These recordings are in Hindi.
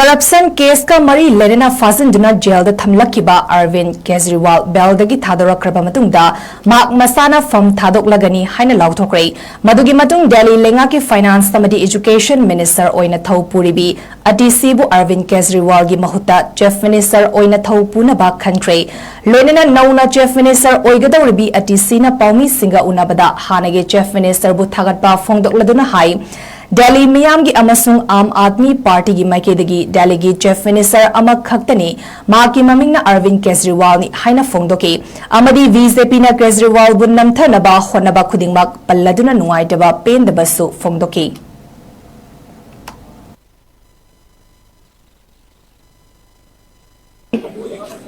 करप्शन केस का मरी लेना फाजिंदुना जेल थमलखिबा अरविंद केजरीवाल बेलदगी थादोरख्रबा मतुंगदा माक मसाना फम थादोकलगनी हाइना लाउथोक्रे मदुगी मतुंग दिल्ली लेंगा की फाइनेंस तमदी एजुकेशन मिनिस्टर ओइना थौ पुरिबी अटीसीबु अरविंद केजरीवाल की महुता चीफ मिनिस्टर ओइना थौ पुनबा खनख्रे लोइना नौना चीफ मिनिस्टर ओइगदौरिबी अटीसीना पाउमी सिंगा उनाबदा हानगे चीफ मिनिस्टर बु थागतपा फोंगदोकलदुना हाई दिल्ली मियाम की अमसुंग आम आदमी पार्टी की माइकेदगी दिल्ली की चीफ मिनिस्टर अमक खक्तनी माकी ममिंग अरविंद केजरीवाल नि हाइना फोंगदोके अमदी बीजेपी ना केजरीवाल बु नमथनबा होनबा खुदिंगमक पल्लदुना नुंगाइतबा पेंदबसु फोंगदोके।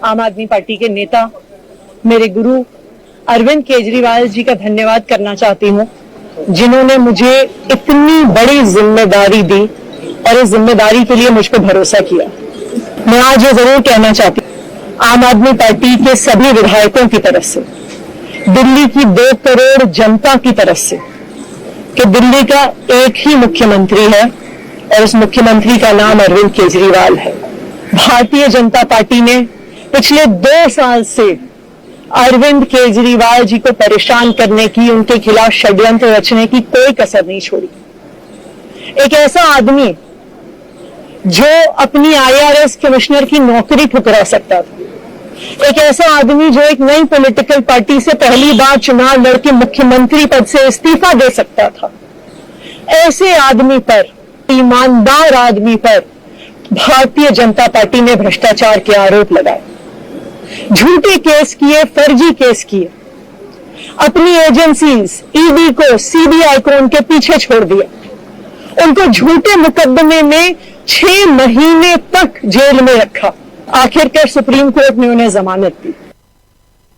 आम आदमी पार्टी के नेता मेरे गुरु अरविंद केजरीवाल जी का धन्यवाद करना चाहती हूँ, जिन्होंने मुझे इतनी बड़ी जिम्मेदारी दी और इस जिम्मेदारी के लिए मुझ पर भरोसा किया। मैं आज ये जरूर कहना चाहती हूँ आम आदमी पार्टी के सभी विधायकों की तरफ से, दिल्ली की 2 करोड़ जनता की तरफ से, कि दिल्ली का एक ही मुख्यमंत्री है और उस मुख्यमंत्री का नाम अरविंद केजरीवाल है। भारतीय जनता पार्टी ने पिछले 2 साल से अरविंद केजरीवाल जी को परेशान करने की, उनके खिलाफ षड्यंत्र रचने की कोई कसर नहीं छोड़ी। एक ऐसा आदमी जो अपनी आईआरएस कमिश्नर की नौकरी ठुकरा सकता था, एक ऐसा आदमी जो एक नई पॉलिटिकल पार्टी से पहली बार चुनाव लड़के मुख्यमंत्री पद से इस्तीफा दे सकता था, ऐसे आदमी पर, ईमानदार आदमी पर भारतीय जनता पार्टी ने भ्रष्टाचार के आरोप लगाए, झूठे केस किए, फर्जी केस किए, अपनी एजेंसीज ईडी को, सीबीआई को उनके पीछे छोड़ दिया, उनको झूठे मुकदमे में 6 महीने तक जेल में रखा। आखिरकार सुप्रीम कोर्ट ने उन्हें जमानत दी।